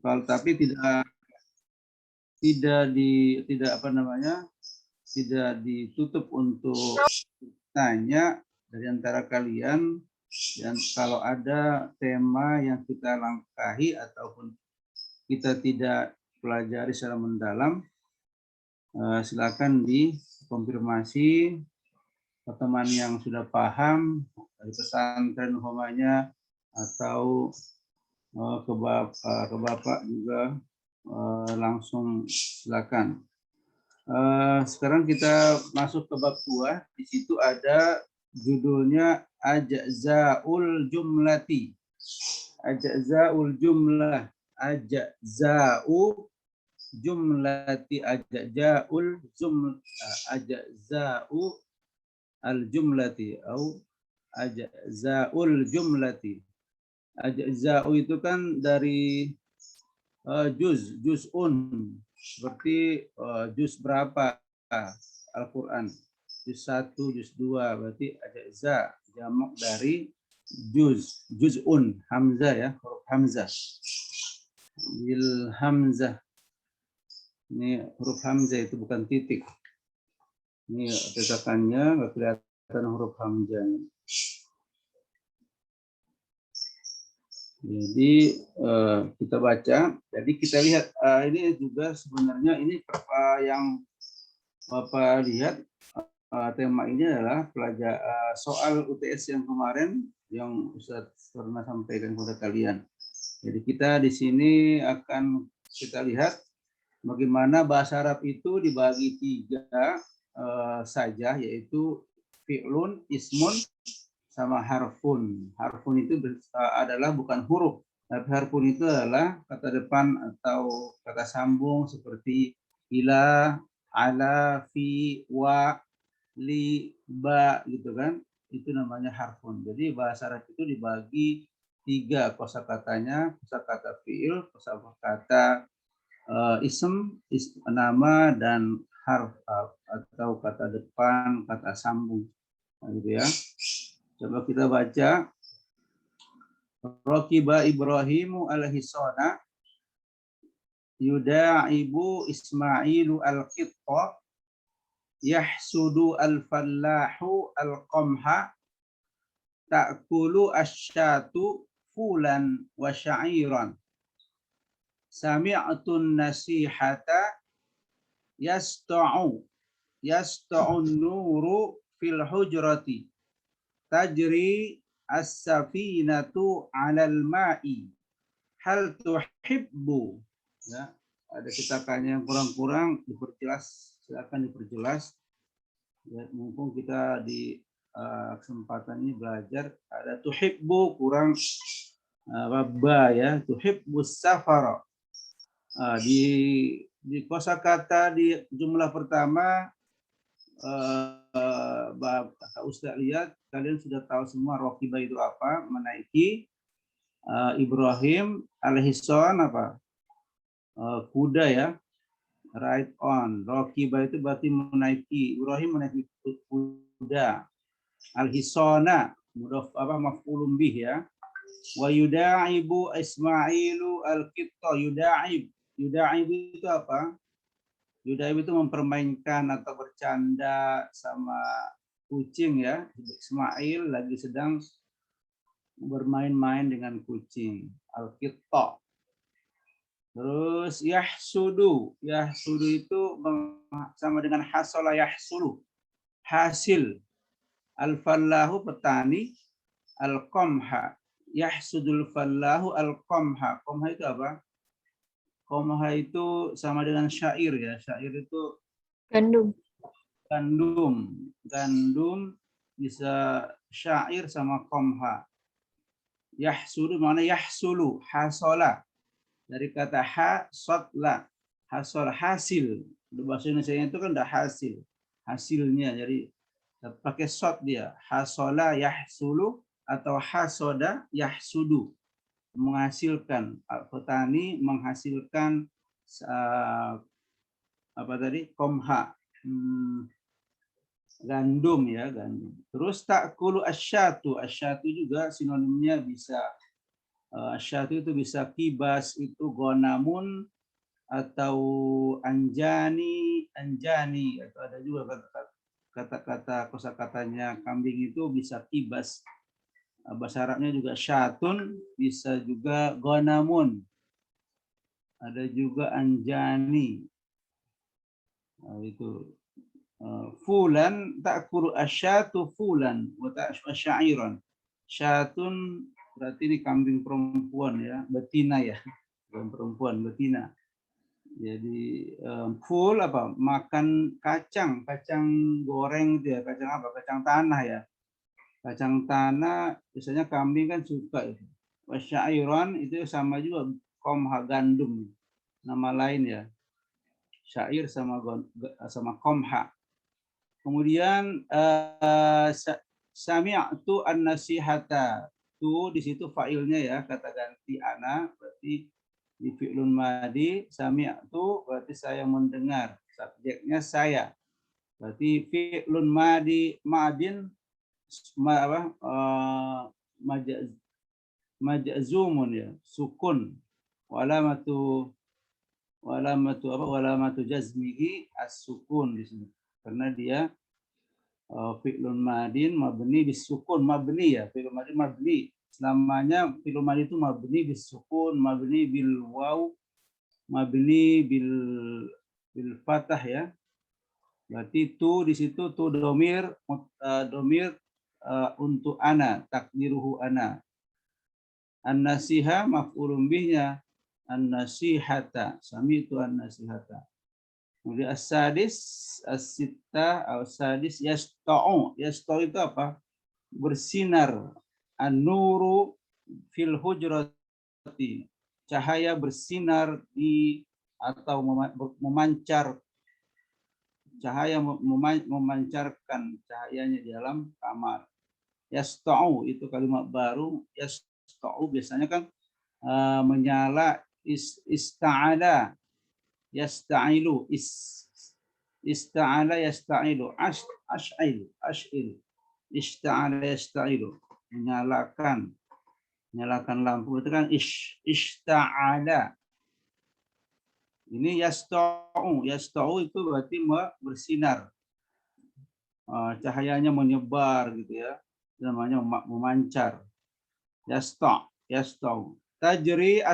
Kalau tapi tidak ditutup untuk tanya dari antara kalian, dan kalau ada tema yang kita langkahi ataupun kita tidak pelajari secara mendalam, silakan dikonfirmasi ke teman yang sudah paham dari pesantren umpamanya, atau ke bapak juga, langsung silakan. Sekarang kita masuk ke bab 2. Di situ ada judulnya Ajzaul Jumlati. Ajzaul Jumlah. Ajzau Jumlati. Ajzaul Ajzau al-Jumlati atau Ajzaul Jumlati. Ajzau itu kan dari juz'un, seperti juz berapa Al-Quran, juz 1, juz 2, berarti ajza, jamak dari juz'un, hamzah ya, huruf hamzah, bil hamzah, ini huruf hamzah itu bukan titik, ini petakannya nggak kelihatan huruf hamzahnya. Jadi kita baca, jadi kita lihat ini juga sebenarnya ini yang Bapak lihat, tema ini adalah soal UTS yang kemarin yang Ustadz pernah sampaikan kepada kalian. Jadi kita di sini akan kita lihat bagaimana bahasa Arab itu dibagi 3 saja, yaitu fi'lun, ismun, sama harfun. Harfun itu adalah bukan huruf, tapi harfun itu adalah kata depan atau kata sambung seperti ila, ala, fi, wa, li, ba, gitu kan. Itu namanya harfun. Jadi bahasa Arab itu dibagi 3 kosakatanya: kosakata fi'il, kosakata ism, nama, dan harf atau kata depan, kata sambung. Gitu ya. Coba kita baca. Raqiba Ibrahimu al-hisana yuda'ibu Ismailu al-qitta yahsudu al-fallahu al-qamha ta'kulu asyatu fulan wa sya'iran sami'atun nasihata yasta'un nuru fil hujrati tajri as-safinatu 'alal ma'i hal tuhibbu. Ya, ada cetakannya yang kurang-kurang diperjelas, silakan diperjelas. Ya, mumpung kita di kesempatan ini belajar, ada tuhibbu kurang ba ya, tuhibbus safara. Di kosakata di jumlah pertama, Ustaz lihat, kalian sudah tahu semua Raqiba itu apa, menaiki. Ibrahim alaihissalam apa? Kuda ya, ride on. Raqiba itu berarti menaiki. Ibrahim menaiki kuda. Alhisana mudhaf maf'ulun bih ya. Wa yuda'ibu Ismailu al-qitta. Yuda'ib itu apa? Yuda'ib itu mempermainkan atau bercanda sama kucing ya. Ismail lagi sedang bermain-main dengan kucing. Al-qitta. Terus yahsudu itu sama dengan hasala yahsulu, hasil. Al-fallahu petani, al-qamha yahsudul fallahu al-qamha. Qamha itu apa? Qamha itu sama dengan syair ya. Syair itu gandum bisa syair sama qamha. Yahsudu mana yahsulu, hasola. Dari kata hasotla, hasol hasil. Bahasa Indonesia itu kan udah hasil, hasilnya. Jadi pakai sot dia. Hasola yahsulu atau hasoda yahsudu, menghasilkan. Petani menghasilkan apa tadi? Qamha, gandum ya, gandum. Terus ta'kulu asyatu. Asyatu juga sinonimnya bisa Syatu itu bisa kibas, itu gonamun, atau anjani, atau ada juga kata-kata kosakatanya kambing itu bisa kibas. Bahasa Arabnya juga syatun, bisa juga gonamun, ada juga anjani. Nah, itu fulan ta'kulu asyatu fulan wa ta'sya'iran. Syatun berarti ini kambing perempuan ya, betina ya, bukan perempuan, betina. Jadi full apa? Makan kacang goreng itu ya, kacang apa? Kacang tanah ya. Kacang tanah biasanya kambing kan suka itu. Wasyairan itu sama juga komha gandum, nama lain ya. Syair sama komha. Kemudian sami'tu an-nasihata. Tu di situ fa'ilnya ya, kata ganti ana berarti di fi'lun madi. Sami'tu berarti saya mendengar, subjeknya saya. Berarti fi'lun madi madin majzumun ya, sukun. Walamatu jazmihi as-sukun di sini. Karena dia fi'lun madin mabni bisukun, mabni ya, fi'lun madin mabni. Selamanya fi'lun madin itu mabni bisukun, mabni bil waw, mabni bil fathah ya. Berarti tu di situ tu domir untuk ana, takdiruhu ana. An-nasiha maf'ulun bihnya, an-nasihata, sami'tu an-nasihata. Kemudian as-sadis, as-sittah, as-sadis, yasta'u. Yasta'u itu apa? Bersinar. An-nuru fil hujrati. Cahaya bersinar di atau memancar. Cahaya memancarkan cahayanya di dalam kamar. Yasta'u itu kalimat baru. Yasta'u biasanya kan menyala, ista'ala. Yasta'ilu, ista'ala yasta'ilu, ash'il, ista'ala yasta'ilu, menyalakan lampu itu kan ista'ala. Ini yasta'u itu berarti bersinar, cahayanya menyebar gitu ya, namanya memancar. Yasta'u. Tajri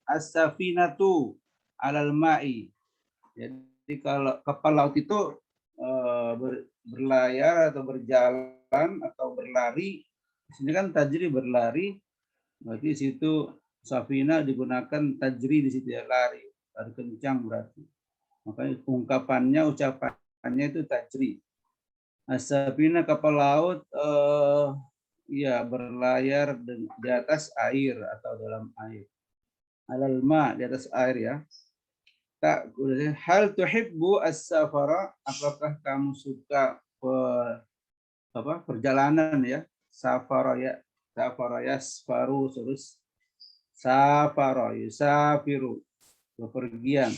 as-safinatu alal ma'i. Jadi kalau kapal laut itu berlayar atau berjalan atau berlari, di sini kan tajri berlari, berarti di situ safina digunakan tajri di situ ya, lari kencang berarti. Makanya ungkapannya, ucapannya itu tajri. As-safina kapal laut ya berlayar di atas air atau dalam air. Alal ma, di atas air ya. Hal tuhibbu as-safara, apakah kamu suka perjalanan ya? Safara yasfaru, terus safara yusafiru, bepergian.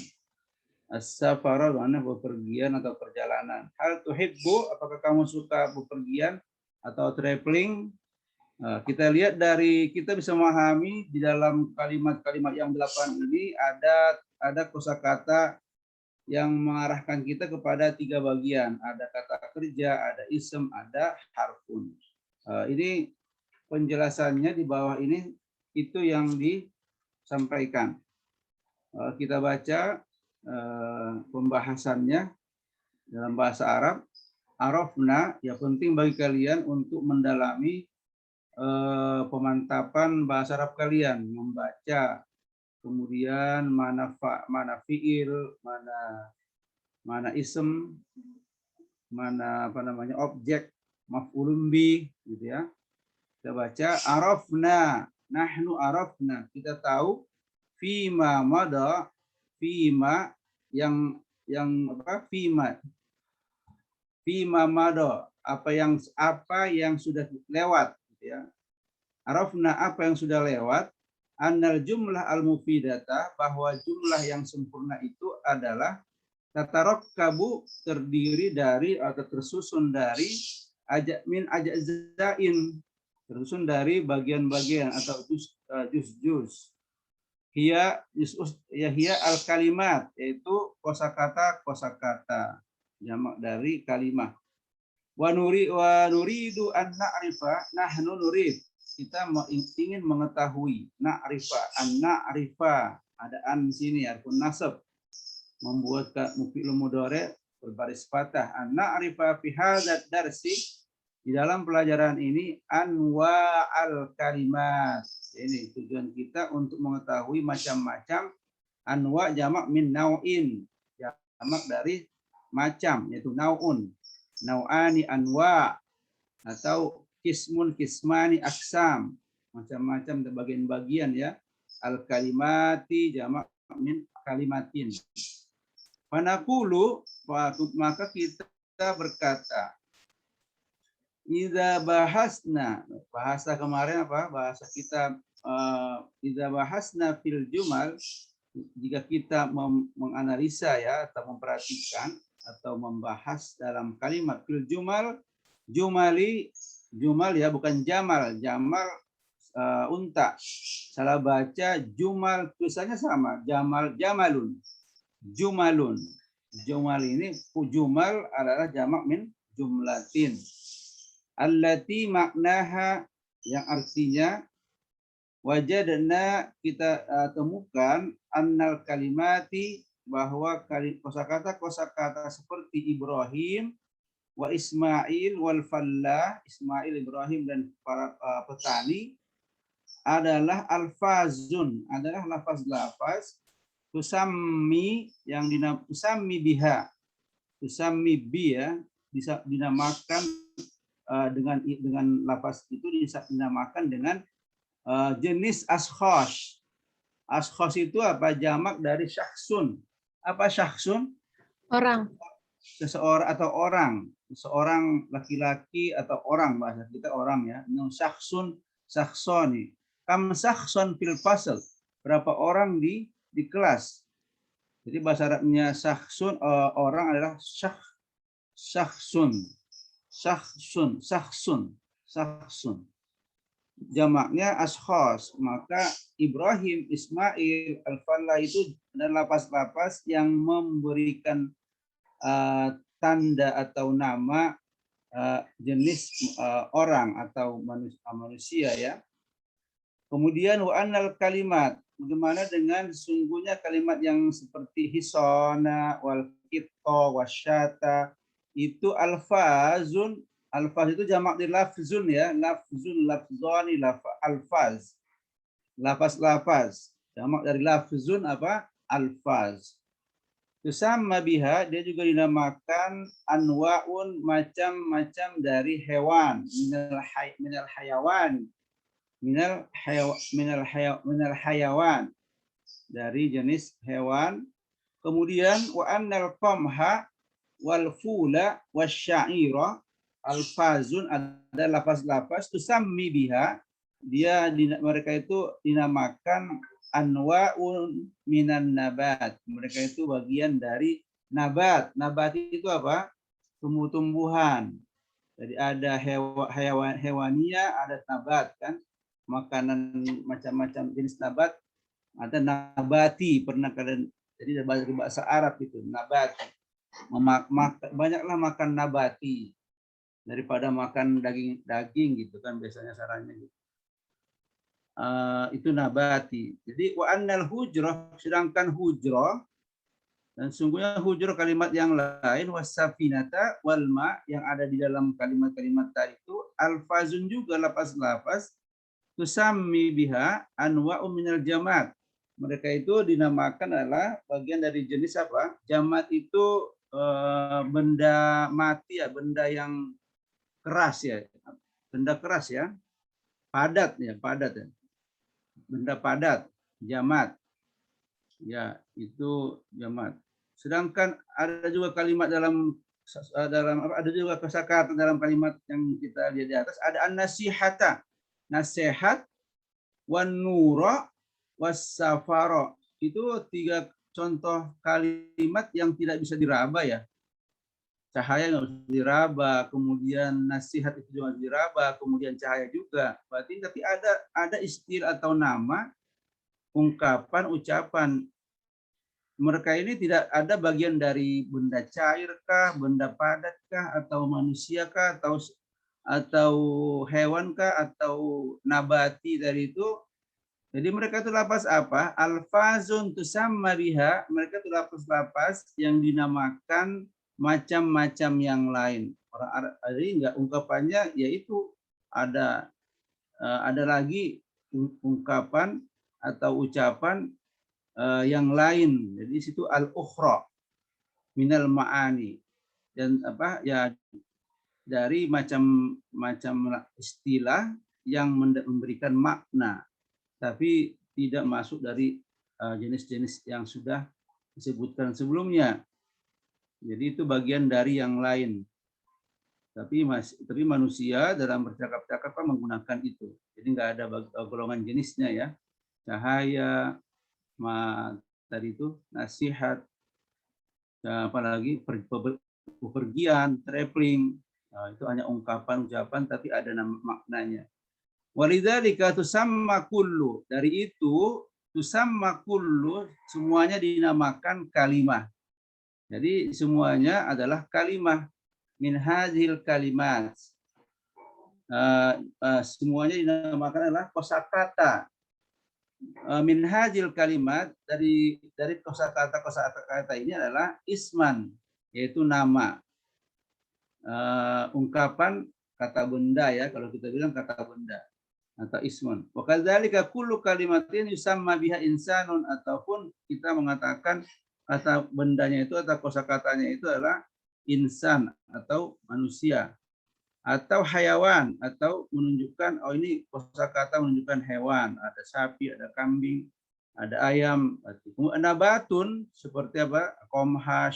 As-safara mana bepergian atau perjalanan. Hal tuhibbu, apakah kamu suka bepergian atau traveling? Kita lihat kita bisa memahami di dalam kalimat-kalimat yang 8 ini ada kosakata yang mengarahkan kita kepada 3 bagian. Ada kata kerja, ada ism, ada harfun. Ini penjelasannya di bawah ini itu yang disampaikan. Kita baca pembahasannya dalam bahasa Arab. Arafna, ya penting bagi kalian untuk mendalami pemantapan bahasa Arab kalian, membaca, kemudian mana fiil, mana ism, mana objek, maf'ulun bih gitu ya. Kita baca arafna, nahnu arafna, kita tahu, fima mada, fima yang fima mada, apa yang sudah lewat gitu ya. Arafna, apa yang sudah lewat, annal jumlah al-mufidata, bahwa jumlah yang sempurna itu adalah tatarokkabu, terdiri dari atau tersusun dari min ajzain, tersusun dari bagian-bagian atau juz-juz. Hiya al-kalimat, yaitu kosakata, jamak dari kalimah. Wa nuridu an na'rifa, nahnu nurid, kita ingin mengetahui, na'rifa, ada an di sini harfun nasab, membuat fi'il mudhari berbaris patah. An na'rifa fi hadzal darsi, di dalam pelajaran ini, anwa al-kalimat. Ini tujuan kita untuk mengetahui macam-macam. Anwa jamak min nau'in, jamak dari macam, yaitu nau'un. Nau'ani anwa, atau kismani aksam, macam-macam bagian-bagian ya. Al-kalimati jamak min kalimatin. Panaqulu, maka kita berkata, idza bahasna, bahasa kemarin apa? Bahasa kita idza bahasna fil jumal, jika kita menganalisa ya atau memperhatikan atau membahas dalam kalimat fil jumal, jumal ya, bukan jamal. Jamal unta. Salah baca jumal, tulisannya sama. Jamalun. Jumal ini, jumal adalah jamak min jumlatin. Allati maknaha, yang artinya wajadna, kita temukan, annal kalimati, bahwa kosakata seperti Ibrahim wa Ismail wal fallah, Ismail, Ibrahim, dan para petani, adalah alfazun, adalah lafaz-lafaz tusammi, yang tusammi biha, tusammi bi ya, bisa dinamakan dengan lafaz itu dinamakan dengan jenis ashkhos. Ashkhos itu apa? Jamak dari syakhsun. Apa syakhsun? Orang. Seseorang atau orang. Seorang laki-laki atau orang, bahasa kita orang ya. Syakhsun, syakhsoni. Kam syakhson fil fasl. Berapa orang di kelas. Jadi bahasa Arabnya syakhsun, orang adalah syakhsun. Jamaknya ashkhos. Maka Ibrahim, Ismail, al-fallah itu adalah lapas-lapas yang memberikan tanda atau nama jenis orang atau manusia ya. Kemudian wa annal kalimat, bagaimana dengan sungguhnya kalimat yang seperti hisona wal qitta wasyata, itu alfazun. Alfaz itu jamak dari lafzun ya, lafzun, lafzani, alfaz. Lafaz-lafaz. Jamak dari lafzun apa? Alfaz. Tusamma biha, dia juga dinamakan anwaun, macam-macam dari hewan, minal hayawan. Minal hayawan, dari jenis hewan. Kemudian wa annal qamha wal fula wasya'ira, alfazun, ada lafaz-lafaz tusammi biha, mereka itu dinamakan anwa'un minan nabat, mereka itu bagian dari nabat. Nabat itu apa? Tumbuh-tumbuhan. Jadi ada hewania, ada nabat kan, makanan macam-macam jenis nabat, ada nabati. Pernah kalian, jadi dari bahasa Arab itu nabati, banyaklah makan nabati daripada makan daging gitu kan, biasanya sarannya gitu. Itu nabati. Jadi wa annal hujrah, sedangkan hujrah, dan sungguhnya hujrah kalimat yang lain, wasafinata wal ma, yang ada di dalam kalimat-kalimat tadi itu alfazun, juga lafaz-lafaz tusammi biha anwa'u minal jamat. Mereka itu dinamakan adalah bagian dari jenis apa? Jamat itu benda mati ya, benda yang keras ya, benda keras ya, padat ya, benda padat, jamat ya, itu jamat. Sedangkan ada juga kalimat ada juga kosakata dalam kalimat yang kita lihat di atas, ada an-nasihata, nasihat, wan nura, was-safara. Itu 3 contoh kalimat yang tidak bisa diraba ya. cahaya nggak usah diraba, kemudian nasihat itu juga diraba, kemudian cahaya juga. Berarti tapi ada istilah atau nama, ungkapan, ucapan. Mereka ini tidak ada bagian dari benda cairkah, benda padatkah, atau manusiakah, atau hewankah, atau nabati dari itu. Jadi mereka itu lapas apa? Alfazun tusamma biha, mereka itu lapas-lapas yang dinamakan macam-macam yang lain. Orang Arab jadi enggak ungkapannya yaitu ada lagi ungkapan atau ucapan yang lain. Jadi situ al-ukhra minal ma'ani dan apa ya dari macam-macam istilah yang memberikan makna tapi tidak masuk dari jenis-jenis yang sudah disebutkan sebelumnya. Jadi itu bagian dari yang lain. Tapi manusia dalam bercakap-cakap kan menggunakan itu. Jadi nggak ada golongan jenisnya ya. Cahaya, tadi itu nasihat, apalagi bepergian, traveling. Nah, itu hanya ungkapan, ucapan, tapi ada maknanya. Walidzalika tusamma kullu. Dari itu tusamma kullu semuanya dinamakan kalimah. Jadi semuanya adalah kalimah min hadhil kalimat. Semuanya dinamakan adalah kosakata. Min hadhil kalimat dari kosakata ini adalah isman yaitu nama. Ungkapan kata benda ya kalau kita bilang kata benda. Atau ismun. Wa kadzalika kullu kalimatin yusamma biha insanun ataupun kita mengatakan kata bendanya itu atau kosakatanya itu adalah insan atau manusia atau hayawan atau menunjukkan oh ini kosakata menunjukkan hewan, ada sapi, ada kambing, ada ayam, nabatun seperti apa? Qamha,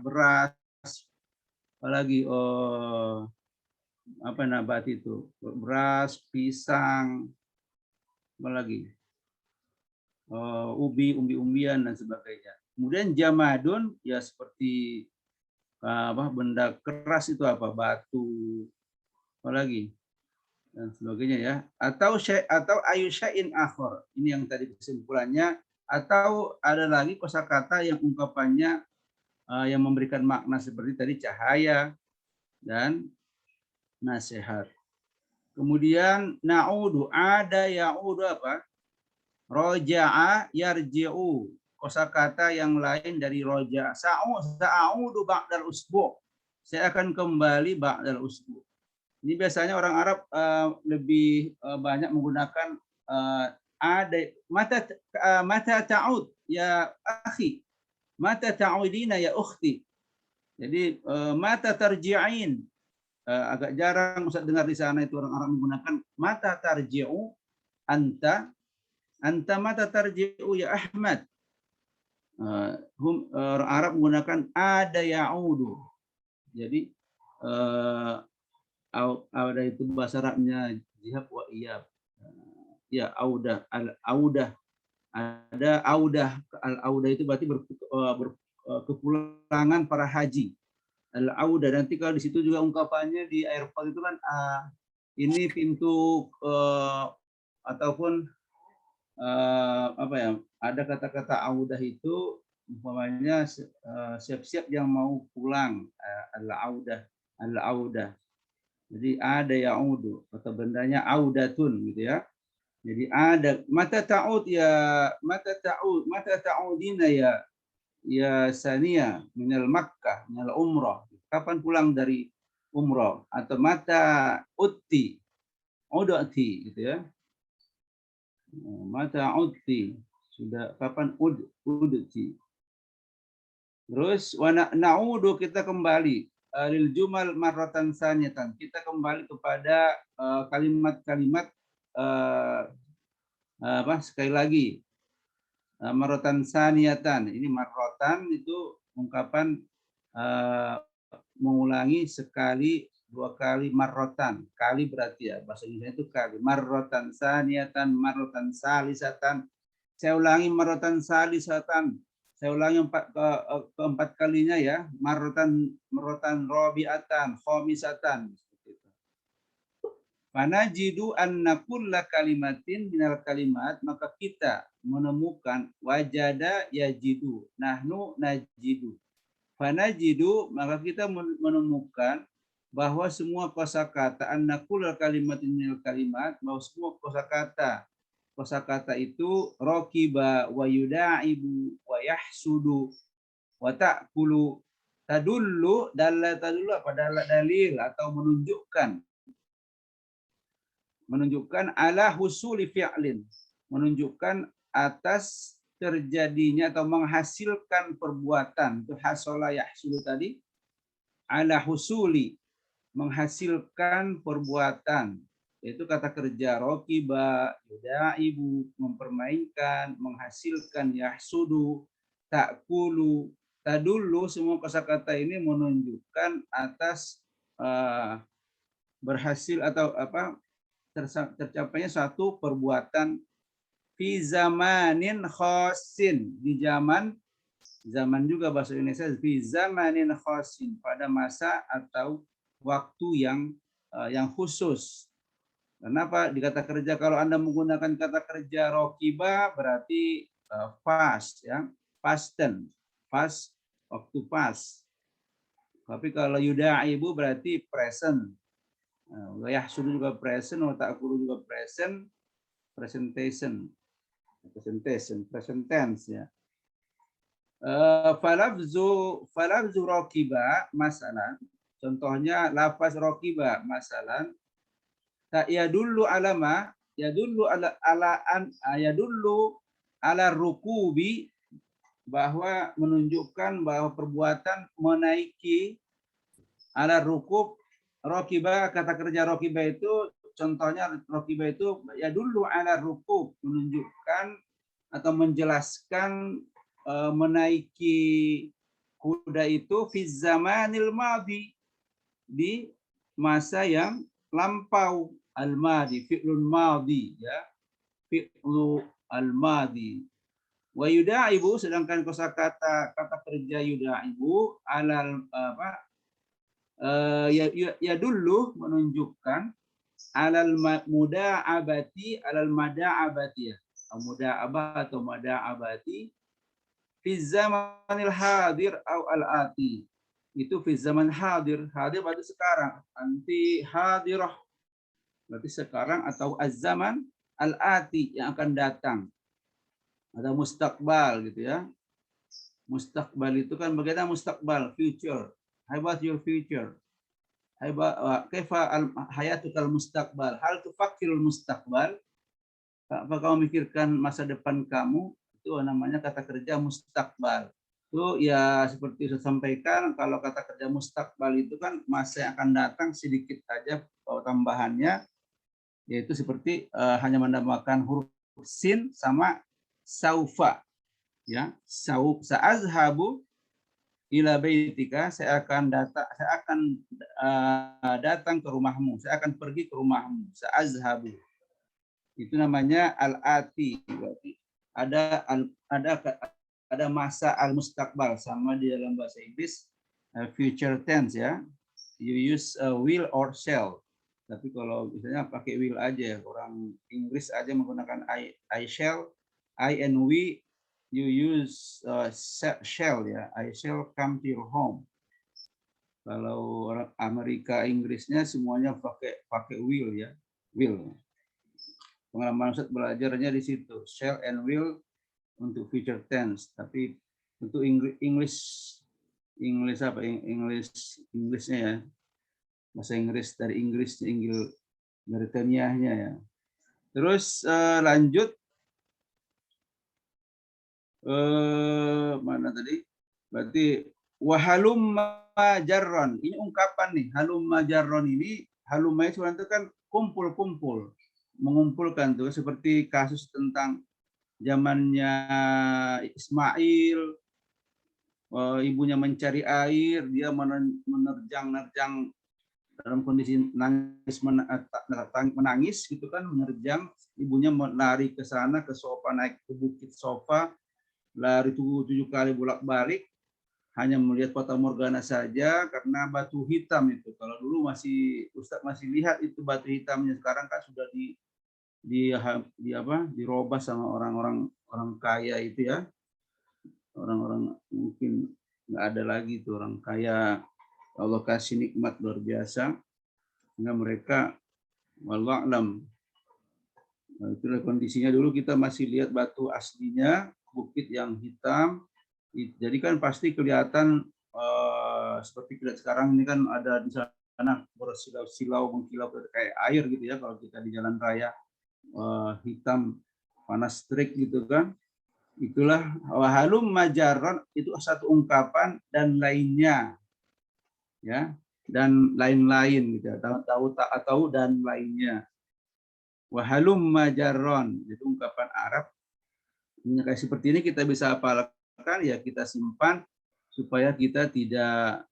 beras, apalagi apa nabat itu beras, pisang, apa lagi umbi-umbian dan sebagainya. Kemudian jamadun ya seperti apa benda keras itu apa batu, apa lagi dan sebagainya ya. Atau ayu syai'in akhar. Ini yang tadi kesimpulannya. Atau ada lagi kosakata yang ungkapannya yang memberikan makna seperti tadi cahaya dan nasihat. Kemudian na'udu ada ya'udu apa? Roja'a yarji'u. Kosakata yang lain dari roja. Sa'udu ba'dal usbu'. Saya akan kembali ba'dal usbu'. Ini biasanya orang Arab lebih banyak menggunakan ada mata ta'ud ya akhi. Mata ta'udina ya ukhti. Jadi mata tarji'in. Agak jarang Ustaz dengar di sana itu orang Arab menggunakan mata tarji'u anta mata tarji'u ya Ahmad. Orang Arab menggunakan ada ya'udu. Jadi ada itu bahasa Arabnya jihab wa iyab. Ya audah al-audah. Ada audah. Al-audah itu berarti kepulangan para haji. Al-audah nanti kalau di situ juga ungkapannya di airport itu kan ini pintu ataupun apa ya ada kata-kata audah itu umpamanya siap-siap yang mau pulang al-audah jadi ada ya'udu atau bendanya audatun gitu ya jadi ada mata ta'udina ya Sania minal Makkah minal umrah. Kapan pulang dari umrah atau mata utti gitu ya. Mata utti sudah kapan udti. Terus wa na'udu kita kembali lil jumal marratan saniyatan. Kita kembali kepada kalimat-kalimat sekali lagi. Marrotan saniyatan. Ini marrotan itu ungkapan mengulangi sekali, dua kali marrotan. Kali berarti ya, bahasa Indonesia itu kali. Marrotan saniyatan, marrotan salisatan. Saya ulangi marrotan salisatan. Saya ulangi keempat kalinya ya. Marrotan robiatan, khomisatan. Fanajidu anna kulla kalimatin minal kalimat, maka kita menemukan wajada yajidu, nahnu najidu. Fanajidu, maka kita menemukan bahwa semua kosakata anna kulla kalimatin minal kalimat, bahwa semua kosakata itu rokiba wa yudaibu wa yahsudu wa ta'kulu tadullu apa dalil atau menunjukkan ala husuli fi'lin, menunjukkan atas terjadinya atau menghasilkan perbuatan. Itu hasola yahsulu tadi, ala husuli, menghasilkan perbuatan. Itu kata kerja rokiba, yudaibu, mempermainkan, menghasilkan, yahsudu, ta'kulu, tadullu. Semua kosakata ini menunjukkan atas berhasil atau tercapainya satu perbuatan fi zamanin khosin, di zaman juga bahasa Indonesia, fi zamanin khosin, pada masa atau waktu yang khusus. Kenapa dikata kerja? Kalau Anda menggunakan kata kerja rokiba berarti past, ya, past tense, past, waktu pas. Tapi kalau yudaibu berarti present. Yahsudu juga present, wa ta'kulu juga present, present tense ya. Falafzu rokiba masalan, contohnya lafaz rokiba masalan, yadullu alama, yadullu ala rukubi, bahwa menunjukkan bahwa perbuatan menaiki, ala rukub. Rokiba, kata kerja rokiba itu, contohnya rokiba itu ya dulu ala rukub, menunjukkan atau menjelaskan menaiki kuda itu fi zamanil madhi, di masa yang lampau, al-madhi, fi'lun madhi, ya, fi'lu al-madhi. Wa yudaibu, sedangkan kosakata kata kerja yudaibu alal ya dulu, menunjukkan alal muda'abati, alal mada'abati, ya, muda'abah atau mada'abati fi zamanil hadir au al-ati. Itu fi zaman hadir berarti sekarang, anti hadirah berarti sekarang, atau az-zaman al-ati, yang akan datang, atau mustaqbal gitu ya. Mustaqbal itu kan bagaimana mustaqbal, future. How about your future? Kaifa hayatukal mustaqbal? Hal tufakkirul mustaqbal? Apa kamu memikirkan masa depan kamu? Itu namanya kata kerja mustaqbal. Itu ya seperti saya sampaikan, kalau kata kerja mustaqbal itu kan masa yang akan datang, sedikit saja tambahannya, yaitu seperti hanya menambahkan huruf sin sama saufa, ya. Sa'azhabu ila baitika, saya akan datang ke rumahmu, saya akan pergi ke rumahmu. Sa'azhabu itu namanya al-ati, berarti ada masa al-mustaqbal, sama di dalam bahasa Inggris future tense, ya. You use will or shall. Tapi kalau misalnya pakai will aja, orang Inggris aja menggunakan I shall, I and we. You use shall, ya. I shall come to your home. Kalau orang Amerika Inggrisnya semuanya pakai will, ya. Will. Pengalaman Ustaz belajarnya di situ. Shall and will untuk future tense. Tapi untuk Englishnya ya. Bahasa Inggris dari Britaniahnya, ya. Terus lanjut. Mana tadi? Berarti wahalumma jarron. Ini ungkapan nih. Halumma jarron ini, halumma itu kan kumpul-kumpul, mengumpulkan tuh, seperti kasus tentang zamannya Ismail, ibunya mencari air, dia menerjang dalam kondisi menangis gitu kan, menerjang, ibunya lari ke sana ke sofa, naik ke bukit sofa, lari 7 kali bolak-balik, hanya melihat fata morgana saja karena batu hitam itu. Kalau dulu Ustadz masih lihat itu batu hitamnya, sekarang kan sudah dirobah sama orang-orang kaya itu ya. Orang-orang mungkin nggak ada lagi itu orang kaya, Allah kasih nikmat luar biasa sehingga mereka wallahualam. Nah, itulah kondisinya dulu kita masih lihat batu aslinya, bukit yang hitam. Jadi kan pasti kelihatan seperti kita sekarang ini kan ada di sana bersilau-silau mengkilau kayak air gitu ya kalau kita di jalan raya, hitam panas terik gitu kan. Itulah wahalum majaron, itu satu ungkapan dan lainnya ya, dan lain-lain gitu, tahu dan lainnya. Wahalum majaron itu ungkapan Arab. Kayak seperti ini kita bisa hafalkan ya, kita simpan supaya kita tidak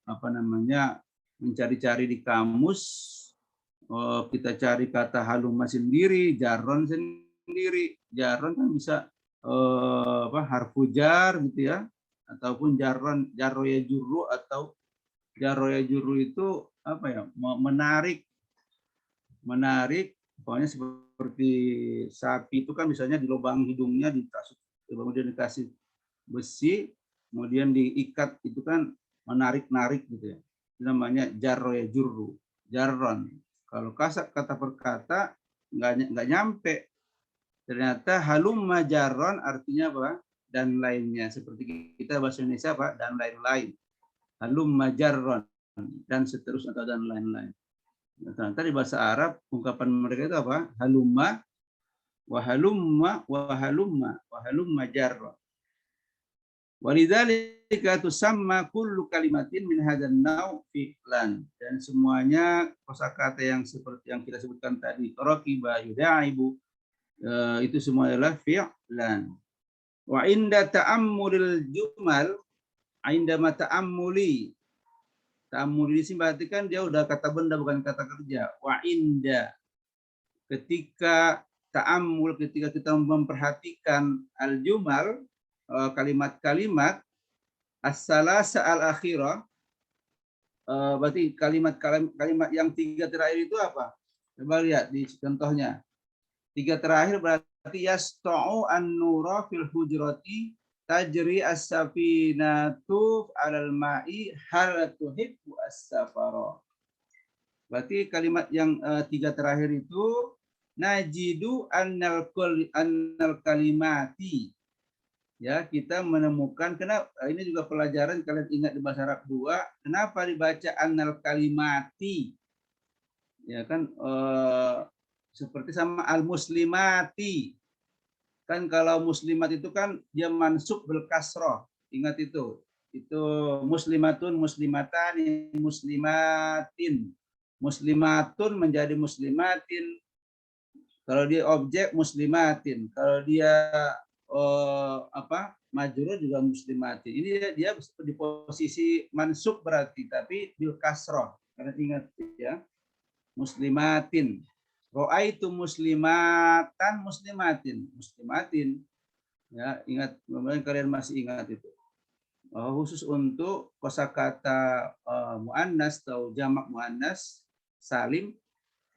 mencari-cari di kamus. Kita cari kata haluma sendiri, jaron sendiri. Jaron kan bisa harfu jar gitu ya, ataupun jarroya juru, atau jarroya juru itu menarik, pokoknya seperti sapi itu kan misalnya di lubang hidungnya kemudian dikasih besi, kemudian diikat, itu kan menarik gitu ya, itu namanya jarroya juru, jarron. Kalau kata per kata nggak nyampe. Ternyata halumma jarron artinya apa? Dan lainnya. Seperti kita bahasa Indonesia apa? Dan lain-lain. Halumma jarron dan seterusnya atau dan lain-lain. Ternyata di bahasa Arab ungkapan mereka itu apa? Halumma wa halumma jarron. Walidzalika tusamma kullu kalimatin min hadzal naw fi'lan. Dan semuanya kosakata yang seperti yang kita sebutkan tadi, raqiba, yudaibu, itu semua adalah fi'lan. Wa inda ta'ammulil jumal, inda ta'ammuli. Ta'ammuli ini berarti kan dia udah kata benda bukan kata kerja. Wa inda, ketika ta'ammul, ketika kita memperhatikan al-jumal, kalimat-kalimat as-salasa al-akhirah, berarti kalimat yang 3 terakhir itu apa? Coba lihat di contohnya. 3 terakhir berarti yasta'u an-nura fil hujrati tajri as-safinatu 'alal ma'i hal tuhibbu as-safara. Berarti kalimat yang 3 terakhir itu najidu annal kalimati. Ya, kita menemukan, kenapa ini juga pelajaran kalian ingat di bahasa Arab 2, kenapa dibaca annal kalimati? Ya kan seperti sama al-muslimati. Kan kalau muslimat itu kan dia mansub bil kasroh. Ingat itu. Itu muslimatun, muslimatani, muslimatin. Muslimatun menjadi muslimatin. Kalau dia objek muslimatin. Kalau dia majrur juga muslimatin. Ini dia di posisi mansub berarti, tapi bil kasroh. Karena ingat ya. Muslimatin. Ro'aitu muslimatan, muslimatin. Ya, ingat, mudah-mudahan kalian masih ingat itu. Khusus untuk kosakata muannas atau jamak muannas salim,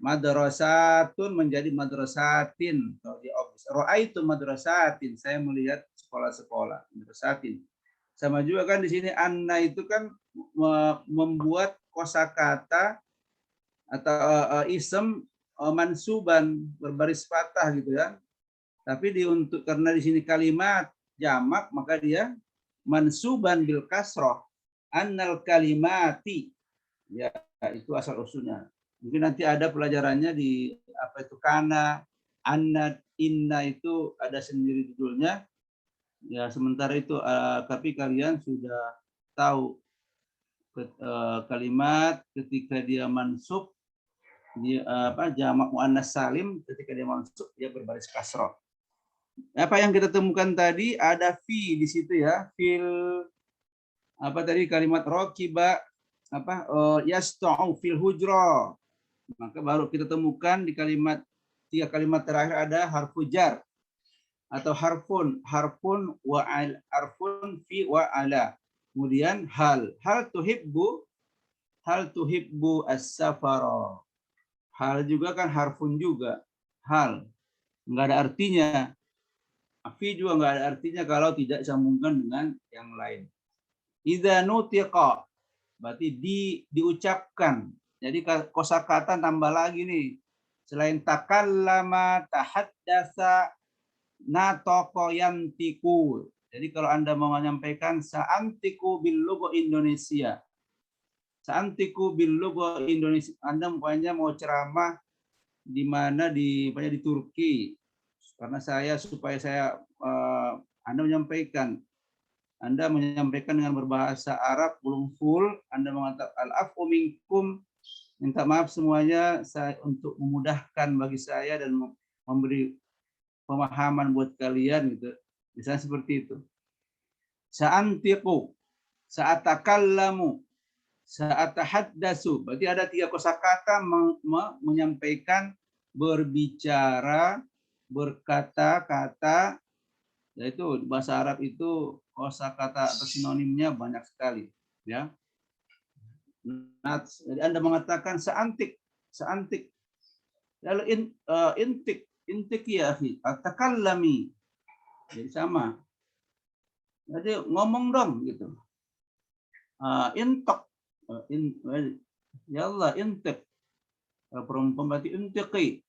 madrasatun menjadi madrasatin. Kalau di ro'aitu madrasatin, saya melihat sekolah-sekolah, madrasatin. Sama juga kan di sini anna itu kan membuat kosakata atau isem mansuban berbaris fathah gitu ya. Tapi karena di sini kalimat jamak, maka dia mansuban bil kasroh, annal kalimati. Ya, itu asal usulnya. Mungkin nanti ada pelajarannya di apa itu kana, anna, inna, itu ada sendiri judulnya. Ya, sementara itu tapi kalian sudah tahu kalimat ketika dia mansub, jamak muannas salim, ketika dia mansub dia berbaris kasroh. Apa yang kita temukan tadi ada fi di situ ya, fil tadi kalimat rokiba yasta'u fil hujra, maka baru kita temukan di 3 kalimat terakhir ada harfu jar. atau harfun, harfun wa al, harfun fi wa ala. Kemudian hal tuhibbu as-safara. Hal juga kan harfun juga. Hal enggak ada artinya. Fi juga enggak ada artinya kalau tidak disambungkan dengan yang lain. Idza nutiqa berarti diucapkan. Jadi kosakata tambah lagi nih. Selain takallama, tahaddatsa, nataqa yantiqu. Jadi kalau Anda mau menyampaikan sa'antiku bil lugha Indonesia. Sa'antiku bil lugha Indonesia. Anda umpamanya mau ceramah di mana di Turki. Karena supaya saya Anda menyampaikan dengan berbahasa Arab belum full, Anda mengatakan al-afu minkum, minta maaf semuanya untuk memudahkan bagi saya dan memberi pemahaman buat kalian gitu. Misalnya seperti itu. Sa'antiqu, sa'atakallamu, sa'atahaddasu. Berarti ada 3 kosakata menyampaikan, berbicara, berkata-kata. Yaitu bahasa Arab itu kosakata atau sinonimnya banyak sekali, ya. Jadi Anda mengatakan seantik. Lalu intik ya akhi, atakallami. Jadi sama. Jadi ngomong dong gitu. Intok. Ya Allah intik. Perempuan berarti intiqi.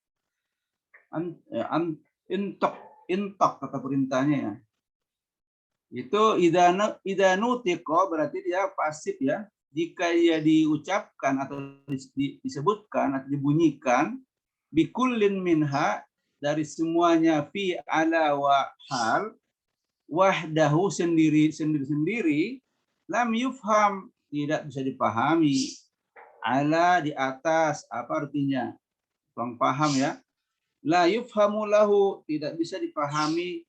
Intok kata perintahnya ya. Itu idanu tiko berarti dia pasif ya. Jika dia diucapkan atau disebutkan atau dibunyikan bikullin minha, dari semuanya, fi ala wa hal, wahdahu sendiri lam yufham, tidak bisa dipahami. Ala di atas, apa artinya? Kurang paham ya. La yufhamu lahu, tidak bisa dipahami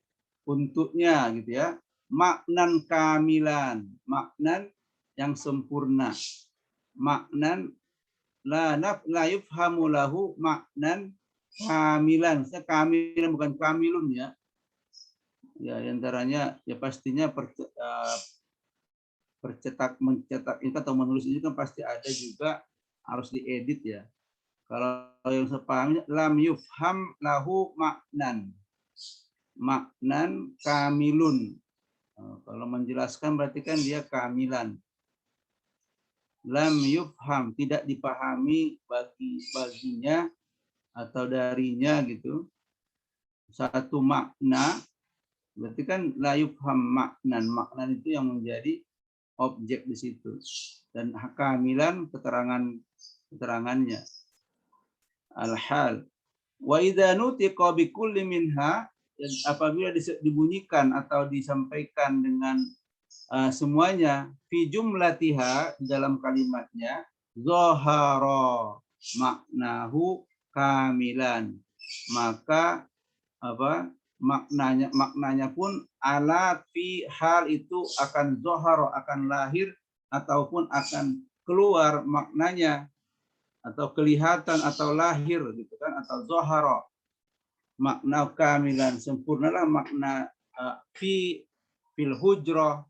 untuknya gitu ya. Maknan kamilan, maknan yang sempurna. Maknan la yufhamu lahu maknan kamilan. Maksudnya kamilan bukan kamilun ya. Ya, antaranya ya pastinya mencetak ini atau menulis ini kan pasti ada juga harus diedit ya. Kalau yang saya pahami, lam yufham lahu maknan kamilun. Kalau menjelaskan berarti kan dia kamilan. Lam yufham, tidak dipahami baginya atau darinya gitu. Satu makna, berarti kan la yufham maknan itu yang menjadi objek di situ. Dan kamilan keterangannya. Al-hal. Wa idza nutiqa bi kulli minha, apabila dibunyikan atau disampaikan dengan semuanya, fi jumlatiha, dalam kalimatnya, zahara maknahu kamilan, maka maknanya pun ala fi hal itu akan zahara, akan lahir ataupun akan keluar maknanya, atau kelihatan atau lahir gitu kan, atau zahara makna kamilan, sempurnalah makna fil hujrah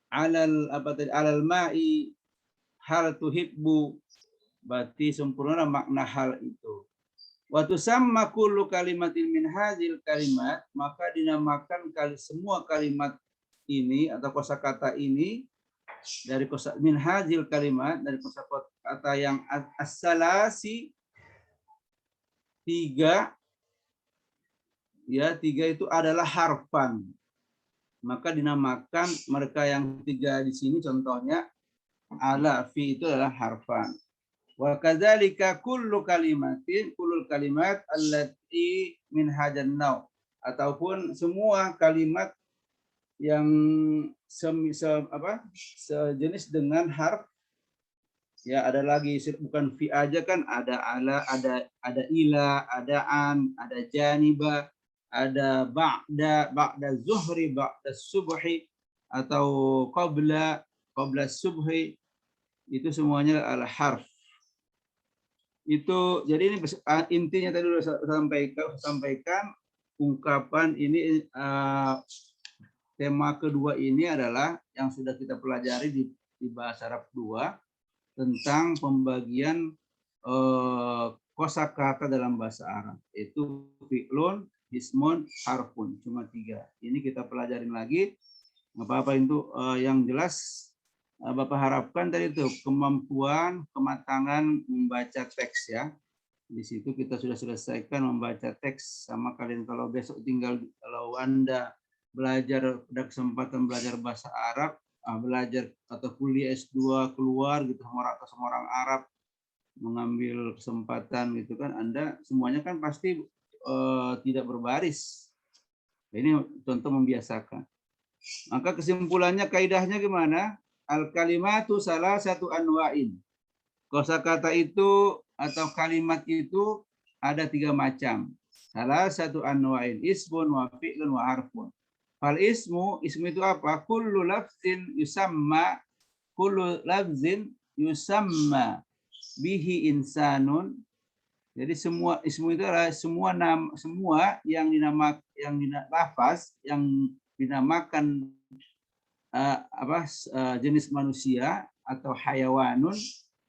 alal ma'i hal tuhibbu, berarti sempurnalah makna hal itu. Wa tusamma kullu kalimatin min hadzal kalimat, maka dinamakan semua kalimat ini atau kosakata ini dari min hadzal kalimat, dari kosakata yang as-salasi, 3 ya, 3 itu adalah harfan, maka dinamakan mereka yang 3 di sini contohnya ala fi itu adalah harfan. Wa kadzalika kullul kalimat allati min hadan naw, ataupun semua kalimat yang sejenis dengan harf ya. Ada lagi, bukan fi aja kan, ada ala, ada ila, ada an, ada janiba, ada ba'da zuhri, ba'da subhi, atau qabla subhi, itu semuanya adalah harf. Itu jadi ini intinya tadi sudah sampaikan ungkapan ini tema kedua ini adalah yang sudah kita pelajari di bahasa Arab 2 tentang pembagian kosakata dalam bahasa Arab, yaitu fi'lun, ismun, harfun, cuma 3. Ini kita pelajarin lagi. Apa-apa itu yang jelas Bapak harapkan tadi itu kemampuan, kematangan membaca teks ya. Di situ kita sudah selesaikan membaca teks sama kalian. Kalau besok tinggal, kalau Anda belajar, ada kesempatan belajar bahasa Arab, belajar atau kuliah S2 keluar gitu sama orang Arab, mengambil kesempatan gitu kan, Anda semuanya kan pasti tidak berbaris. Ini contoh membiasakan. Maka kesimpulannya, kaidahnya gimana? Al-kalimatu salah satu anwa'in. Kosakata itu atau kalimat itu ada 3 macam. Salah satu anwa'in, ismun wa fi'lun wa harfun. Fal ismu itu apa? Kullu lafzin yusamma bihi insanun. Jadi semua ismu itu adalah semua yang lafaz yang dinamakan jenis manusia atau hayawanun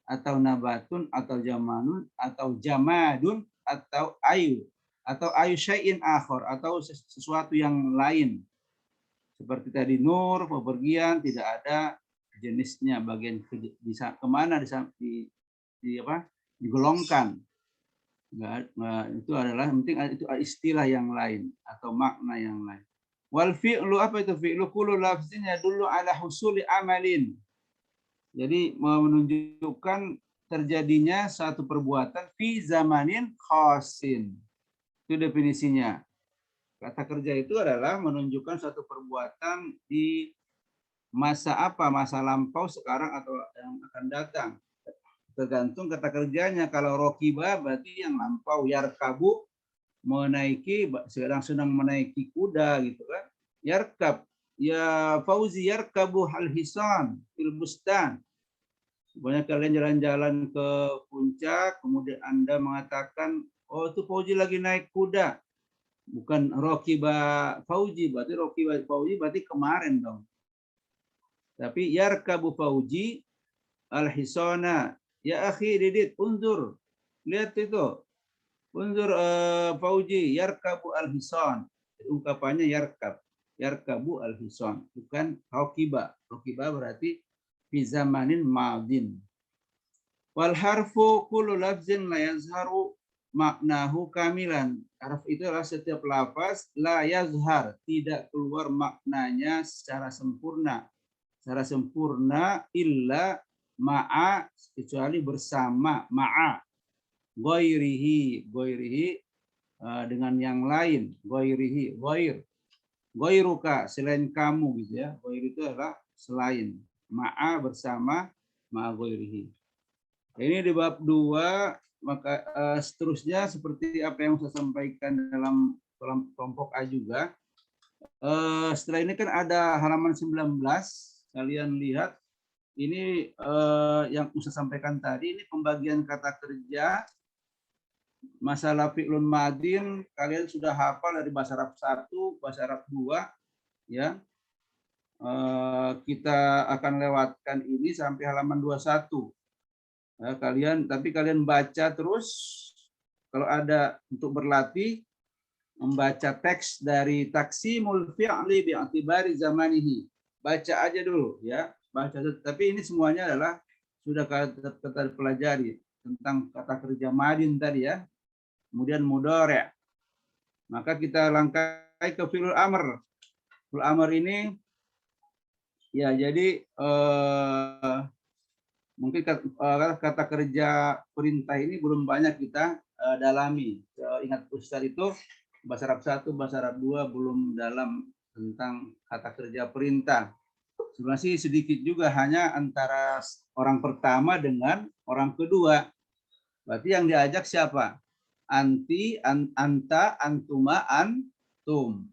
atau nabatun atau jamanun atau jamadun atau ayu syai'in akhar atau sesuatu yang lain. Seperti tadi nur, pepergian, tidak ada jenisnya, bagian bisa kemana digolongkan. Itu adalah penting, itu istilah yang lain atau makna yang lain. Wal fi'lu, apa itu fi'lu? Kullu lafzin yadullu ala husuli amalin. Jadi menunjukkan terjadinya satu perbuatan fi zamanin khasin. Itu definisinya. Kata kerja itu adalah menunjukkan satu perbuatan di masa apa? Masa lampau, sekarang, atau yang akan datang. Tergantung kata kerjanya. Kalau rokiba berarti yang lampau, yarkabu menaiki, sedang menaiki kuda gitu kan. Yarkab, ya Fauzi yarkabu hal hisan fil bustan. Sebenarnya kalian jalan-jalan ke puncak, kemudian Anda mengatakan, oh itu Fauzi lagi naik kuda. Bukan rokiba Fauzi, berarti rokiba Fauzi berarti kemarin dong. Tapi yarkabu Fauzi al hisana. Ya akhi Didit, unzur. Lihat itu. Unzur Fauji yarkabu al-hisan. Ungkapannya yarkabu al-hisan, bukan rokiba. Rokiba berarti fi zamanin madin. Wal harfu kullu lafzin la yazharu maknahu kamilan. Harf itu adalah setiap lafaz la yazhar, tidak keluar maknanya secara sempurna. Secara sempurna illa ma'a, kecuali bersama, ma'a goirihi dengan yang lain, goiruka selain kamu gitu ya. Goir itu adalah selain, ma'a bersama, ma'a goirihi. Ini di bab 2. Maka seterusnya seperti apa yang saya sampaikan dalam kelompok A juga. Setelah ini kan ada halaman 19, kalian lihat ini yang saya sampaikan tadi, ini pembagian kata kerja. Masalah fi'lun madin kalian sudah hafal dari bahasa Arab 1, bahasa Arab 2 ya. Kita akan lewatkan ini sampai halaman 21. Ya, kalian baca terus. Kalau ada untuk berlatih membaca teks dari taksimul fi'li bi'atibari zamanihi. Baca aja dulu ya. Baca, tapi ini semuanya adalah sudah kita pelajari tentang kata kerja madin tadi ya. Kemudian mudhari'. Maka kita langkai ke fi'lul amr. Fi'lul amr ini ya, jadi mungkin kata kerja perintah ini belum banyak kita dalami. Ingat Ustaz itu bahasa Arab 1, bahasa Arab 2 belum dalam tentang kata kerja perintah. Sebenarnya sih sedikit juga, hanya antara orang pertama dengan orang kedua. Berarti yang diajak siapa? Anti, anta, antuma, antum.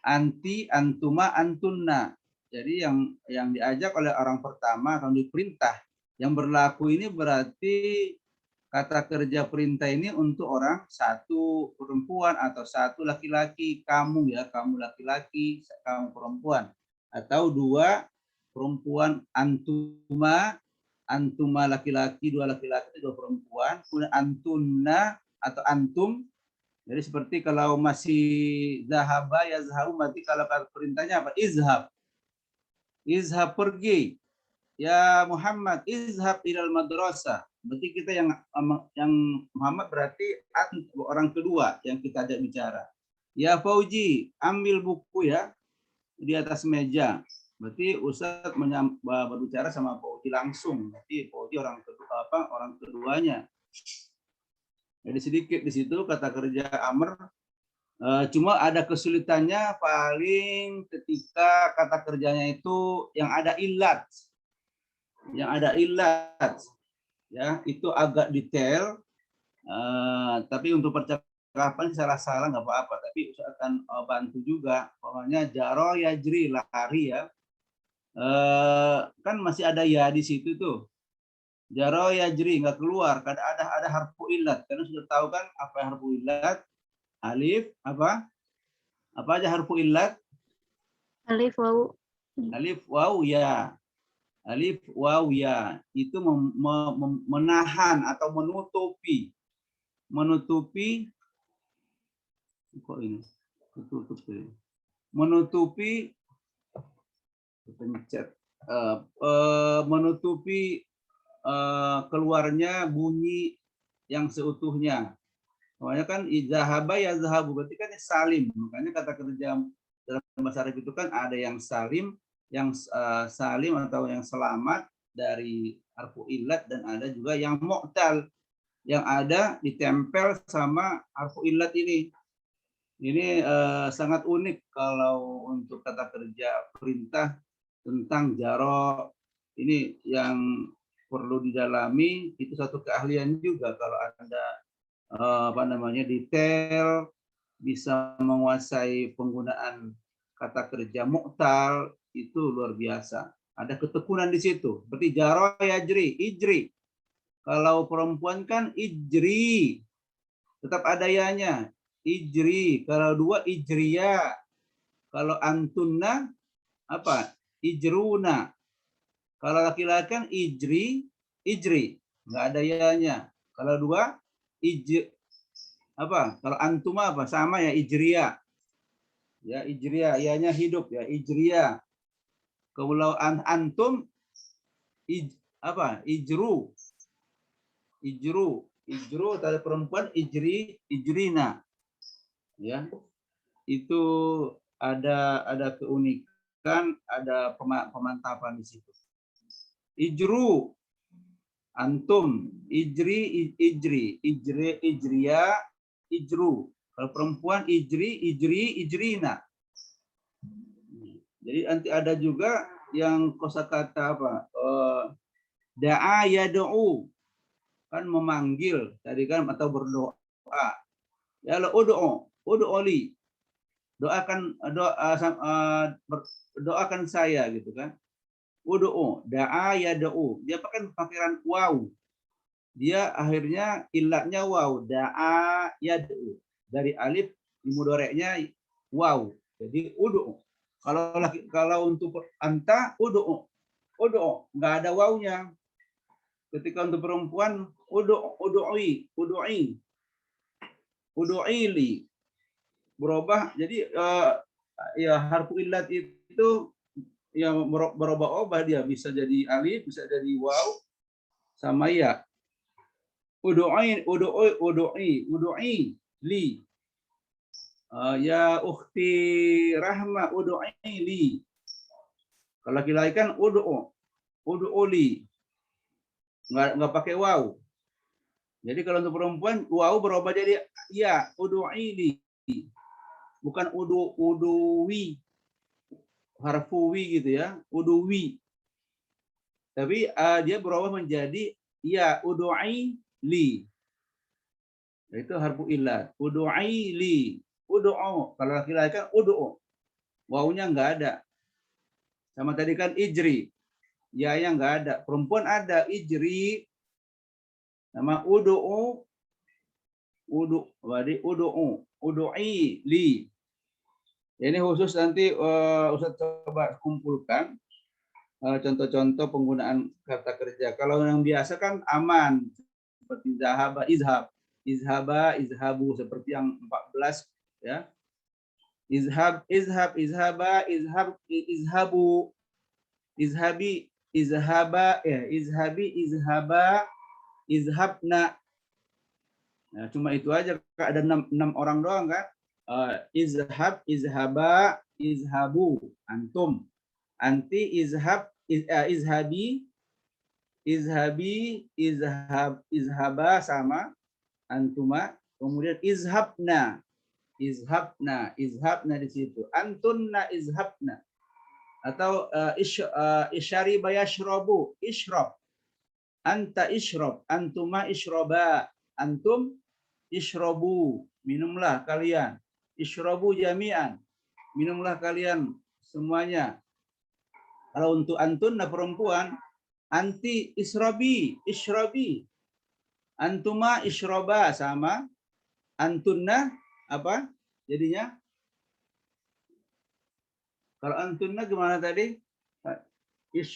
Anti, antuma, antunna. Jadi yang diajak oleh orang pertama, yang diperintah. Yang berlaku ini berarti kata kerja perintah ini untuk orang satu perempuan atau satu laki-laki, kamu ya, kamu laki-laki, kamu perempuan, atau dua perempuan, antuma laki-laki, dua laki-laki, dua perempuan, kemudian antunna atau antum. Jadi seperti kalau masih zahaba ya zahabu, berarti kalau perintahnya apa? Izhab. Izhab pergi. Ya Muhammad, izhab ilal madrasah. Berarti kita yang Muhammad berarti orang kedua yang kita ajak bicara. Ya Fauji, ambil buku ya di atas meja. Berarti Ustaz berbicara sama Fauji langsung. Berarti Fauji orang kedua, orang keduanya. Jadi sedikit di situ kata kerja amr. Cuma ada kesulitannya paling ketika kata kerjanya itu yang ada ilat. Yang ada ilat, ya itu agak detail. Tapi untuk percakapan salah-salah nggak apa-apa. Tapi Ustaz akan bantu juga. Pokoknya jaro yajri, lari ya. Kan masih ada ya di situ tuh. Jaro yajri nggak keluar. Karena ada harfu ilat. Karena sudah tahu kan apa harfu ilat? Alif apa? Apa aja harfu ilat? Alif waw. Alif waw ya. Alif waw ya. Itu menahan atau menutupi kok ini menutupi pencet menutupi keluarnya bunyi yang seutuhnya. Makanya kan zahaba ya zahabu, berarti kan salim. Makanya kata kerja dalam bahasa Arab itu kan ada yang salim, yang salim atau yang selamat dari harfu illat, dan ada juga yang mu'tal yang ada ditempel sama harfu illat ini. Ini sangat unik kalau untuk kata kerja perintah tentang jaro. Ini yang perlu didalami, itu satu keahlian juga kalau Anda detail, bisa menguasai penggunaan kata kerja mu'tal, itu luar biasa. Ada ketekunan di situ. Seperti jaro yajri, ijri. Kalau perempuan kan ijri, tetap ada yanya. Ijri. Kalau dua ijriya. Kalau antunna apa? Ijruna. Kalau laki-laki kan ijri, ijri. Nggak ada yanya. Kalau dua apa? Kalau antuma apa? Sama ya, ijriya. Ya, ijriya. Yanya hidup ya, ijriya. Kalau antum apa? Ijru. Ijru tadi perempuan, ijrina. Ya. Itu ada keunikan, ada pemantapan di situ. Ijru, antum, ijriya, ijru. Kalau perempuan ijrina. Jadi nanti ada juga yang kosakata apa? Da'a yad'u, kan memanggil tadi kan, atau berdoa. Ya la ud'u li. Doakan saya gitu kan. Ud'u, da'a yad'u. Dia pakai panggilan waw. Dia akhirnya ilatnya waw, da'a yad'u. Dari alif mudhoreknya waw. Jadi ud'u. Kalau untuk anta ud'u. Enggak ada wawnya. Ketika untuk perempuan ud'u'i li. Berubah, jadi ya harfu illat itu yang berubah-ubah, dia bisa jadi alif, bisa jadi waw, sama ya. Ud'u'i li. Ya ukhti Rahma ud'u'i li. Kalau laki-laki kan ud'u li. Enggak pakai waw. Jadi kalau untuk perempuan waw berubah jadi ya, ud'u'i li. Bukan uduwi, harfuwi gitu ya, uduwi. Tapi dia berubah menjadi ya, ud'u'i li. Itu harfu illat. Ud'u'i li. Ud'u. Kalau laki-laki kan ud'u. Wawnya enggak ada. Sama tadi kan ijri. Ya yang enggak ada. Perempuan ada ijri. Nama ud'u, ud'i li. Ini khusus nanti Ustaz coba kumpulkan contoh-contoh penggunaan kata kerja. Kalau yang biasa kan aman, seperti zahaba, izhab, izhaba, izhabu, seperti yang 14 ya. Izhab, izhab, izhaba, izhab, izhabu, izhabi, izhaba, ya, izhabi, izhaba, izhabna. Nah, cuma itu aja, ada 6 orang doang kan. Izhab, izhaba, izhabu, antum. Anti, izhab, izhabi, izhabi, izhaba sama antuma. Kemudian izhabna, izhabna di situ. Antunna izhabna. Atau isyariba yashrabu, ishrab. Anta ishrab, antuma ishroba, antum ishrobu, minumlah kalian. Ishrobu jami'an, minumlah kalian semuanya. Kalau untuk antunna perempuan, anti ishrobi, ishrobi. Antuma ishroba sama. Antunna apa jadinya? Kalau antunna gimana tadi?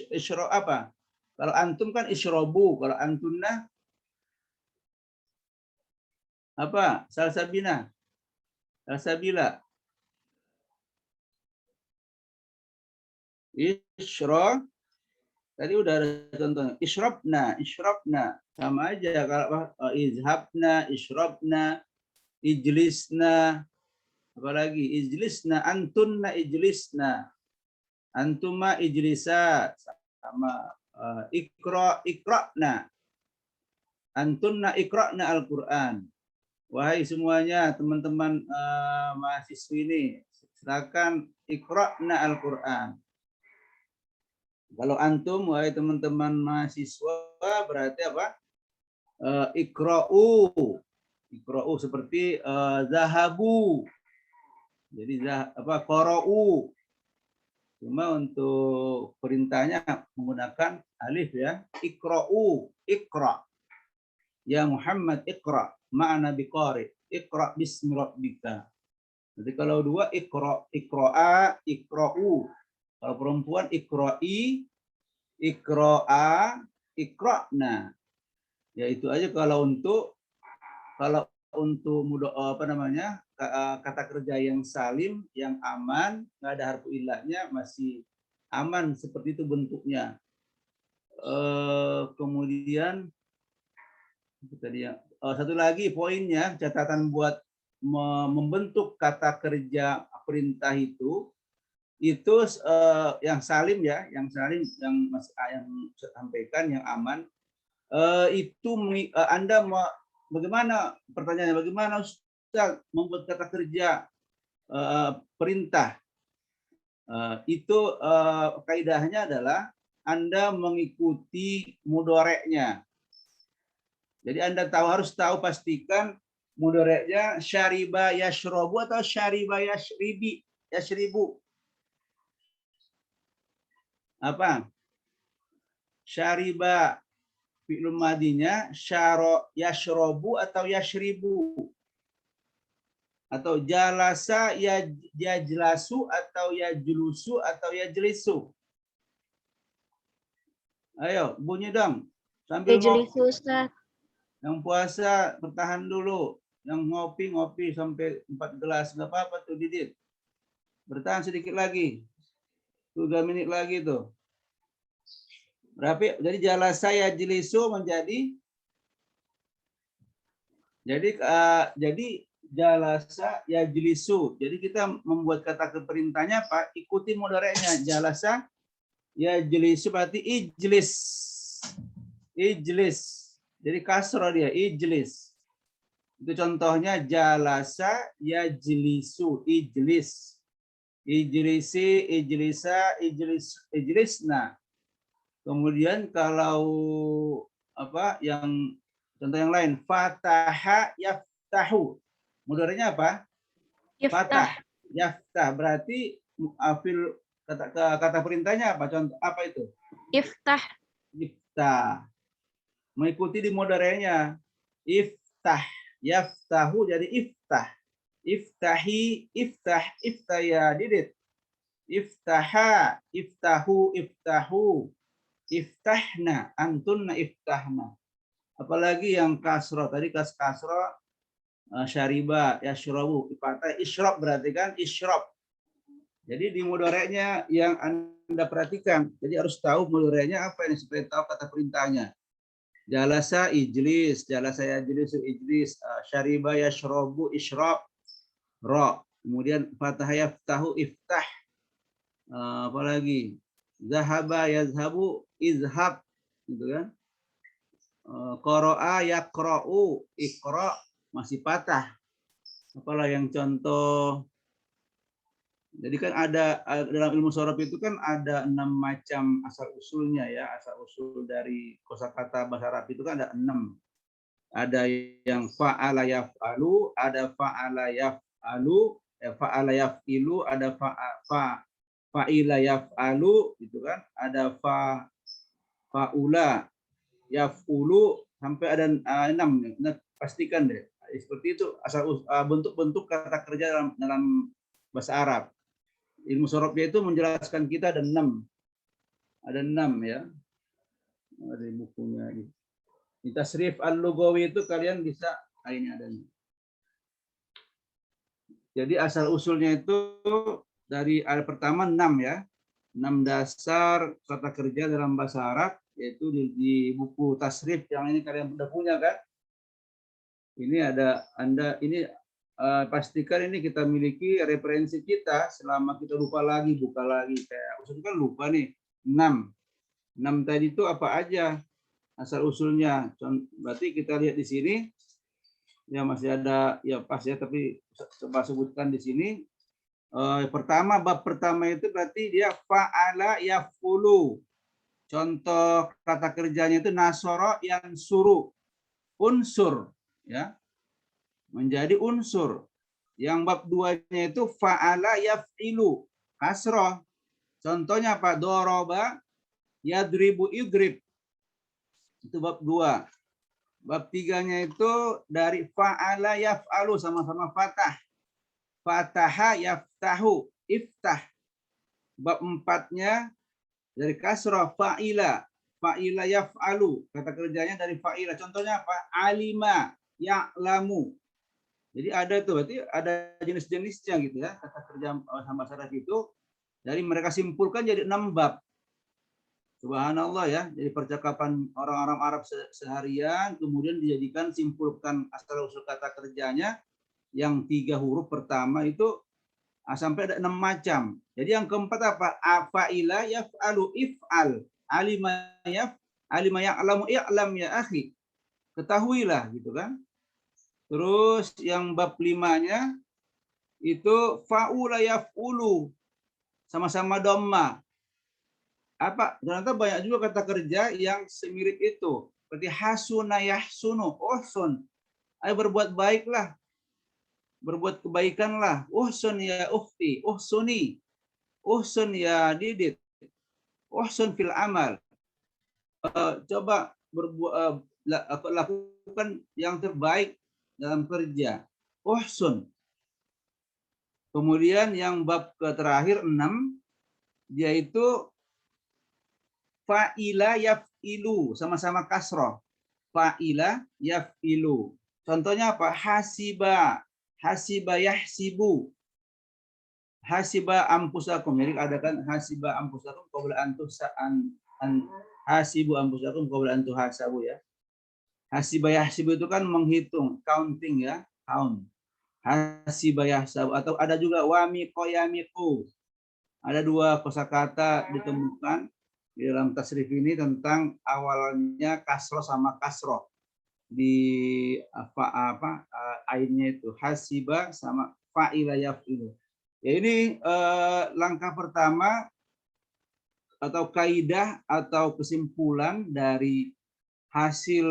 Ishro apa? Kalau antum kan ishrobu, kalau antunna apa? Salsabina, salsabila. Ishro, tadi udah ada contohnya. Ishrobna, ishrobna, sama aja. Kalau izhabna, ishrobna, ijlisna, apalagi ijlisna, antunna ijlisna, antuma ijlisa, sama ikra'na, antunna ikra'na Al-Quran. Wahai semuanya teman-teman mahasiswi ini, silakan ikra'na Al-Quran. Kalau antum, wahai teman-teman mahasiswa, berarti apa? Ikra'u. Ikra'u seperti zahabu. Jadi apa? Qara'u. Cuma untuk perintahnya menggunakan alif ya. Ikra'u, ikra. Ya Muhammad ikra, ma'ana biqari. Ikra bismi rabbika. Jadi kalau dua ikra, ikra'a, ikra'u. Kalau perempuan ikra'i, ikra'a, ikra'na. Ya itu aja kalau untuk apa namanya? Kata kerja yang salim, yang aman, nggak ada harfu ilahnya, masih aman seperti itu bentuknya. Kemudian tadi ya, satu lagi poinnya, catatan buat membentuk kata kerja perintah itu yang salim ya, yang salim yang saya sampaikan yang aman itu Anda bagaimana pertanyaannya, bagaimana Ustaz membuat kata kerja perintah? Itu kaidahnya adalah Anda mengikuti mudoreknya. Jadi Anda harus tahu pastikan mudoreknya syariba yashrobu atau syariba yashribu. Apa? Syariba fi'il madinya yashrobu atau yashribu. Atau jalasa yajlasu atau yajlusu atau yajlisu. Ayo, bunyi dong. Sambil Yajlisu, Ustaz. Yang puasa bertahan dulu. Yang ngopi sampai 4 gelas. Nggak apa-apa tuh, Didit. Bertahan sedikit lagi. 3 menit lagi tuh. Berapa? Jadi jalasa yajlisu menjadi jadi jalasa yajlisu. Jadi kita membuat kata perintahnya apa? Ikuti mudareknya. Jalasa yajlisu berarti ijlis. Ijlis. Jadi kasroh dia, ijlis. Itu contohnya jalasa yajlisu, ijlis. Ijlisi, ijlisa, ijlisna. Kemudian kalau apa yang contoh yang lain, fataha yaftahu. Mudhari'nya apa? Fatah, yaftah. Berarti afil kata perintahnya apa? Contoh apa itu? Iftah. Iftah. mengikuti di modalnya. Iftah, yaftahu jadi iftah. Iftahi, iftah, iftaya, didit. Iftaha, iftahu, iftahu. Iftahna, antunna iftahna. Apalagi yang kasro, tadi kasro, syariba, yashrabu, ifatah, isyrab berarti kan isyrab. Jadi di mudhari'nya yang Anda perhatikan. Jadi harus tahu mudhari'nya apa ini supaya tahu kata perintahnya. Jalasa ijlis, jalasa yajlisu ijlis, syariba yashrabu isyrab, ra. Kemudian fatah yaftahu iftah. Apalagi zahaba yazhabu izhab, gitu kan. Qara'a yaqra'u iqra, masih patah. Apalah yang contoh. Jadi kan ada dalam ilmu sorof itu kan ada 6 macam asal usulnya ya, asal usul dari kosakata bahasa Arab itu kan ada 6. Ada yang fa'ala yaf'alu, ada fa'ala yaf'alu, fa'ala yaf'ilu, ada fa'ila yaf'alu gitu kan, ada fa'ula yaf'ulu sampai ada 6. Nah, pastikan deh. Seperti itu asal bentuk-bentuk kata kerja dalam bahasa Arab. Ilmu sorofnya itu menjelaskan kita ada 6. Ada 6 ya. Ada bukunya. Di tasrif al-lugawi itu kalian bisa, ini adanya. Jadi asal usulnya itu dari pertama 6 ya. 6 dasar kata kerja dalam bahasa Arab, yaitu di buku tasrif yang ini kalian sudah punya kan. Ini ada Anda ini pastikan ini kita miliki referensi kita selama kita lupa lagi, buka lagi. Kayak usul kan lupa nih, 6. 6 tadi itu apa aja asal usulnya. Berarti kita lihat di sini, ya masih ada, ya pas ya, tapi coba sebutkan di sini. Pertama, bab pertama itu berarti dia fa'ala yaf'ulu. Contoh kata kerjanya itu nasoro yang suruh. Unsur. Ya, menjadi unsur. Yang bab 2-nya itu fa'ala yaf'ilu, kasroh. Contohnya apa? Doroba yadribu idrib. Itu bab 2. Bab 3-nya itu dari fa'ala yaf'alu, sama-sama fatah. Fataha yaftahu, iftah. Bab 4-nya dari kasroh fa'ila. Fa'ila yaf'alu, kata kerjanya dari fa'ila. Contohnya apa? Alima ya'lamu. Jadi ada tuh, berarti ada jenis-jenisnya gitu ya, kata kerja bahasa Arab itu. Dari mereka simpulkan jadi 6 bab. Subhanallah ya, jadi percakapan orang-orang Arab seharian, kemudian dijadikan simpulkan asal-usul kata kerjanya, yang 3 huruf pertama itu sampai ada 6 macam. Jadi yang keempat apa? Afa'ila yaf'alu if'al. Alima ya'lamu i'lam ya akhi. Ketahuilah gitu kan. Terus yang bab 5-nya itu fa'ula yaf'ulu, sama-sama dhamma. Apa? Ternyata banyak juga kata kerja yang semirip itu. Seperti hasuna yahsunu, uhsun. Ayo berbuat baiklah. Berbuat kebaikanlah. Uhsun ya ukhti, uhsuni. Uhsun ya didit. Uhsun fil amal. Coba lakukan yang terbaik dalam kerja. Uhsun. Kemudian yang bab terakhir 6, yaitu fa'ila yaf'ilu, sama-sama kasroh. Fa'ila yaf'ilu. Contohnya apa? Hasiba. Hasiba yahsibu. Hasiba ampusakum. Jadi ada kan hasiba ampusakum qabla hasibu ampusakum qabla an tuhasabu ya. Hasiba yahsibu itu kan menghitung, counting ya, count. Hasiba yahsabu, atau ada juga wamiqo yamiqu. Ada 2 kosakata ditemukan di dalam tasrif ini tentang awalnya kasroh sama kasroh. Di ainnya itu hasiba sama fa'ila yaf'ilu. Ya ini langkah pertama atau kaidah atau kesimpulan dari hasil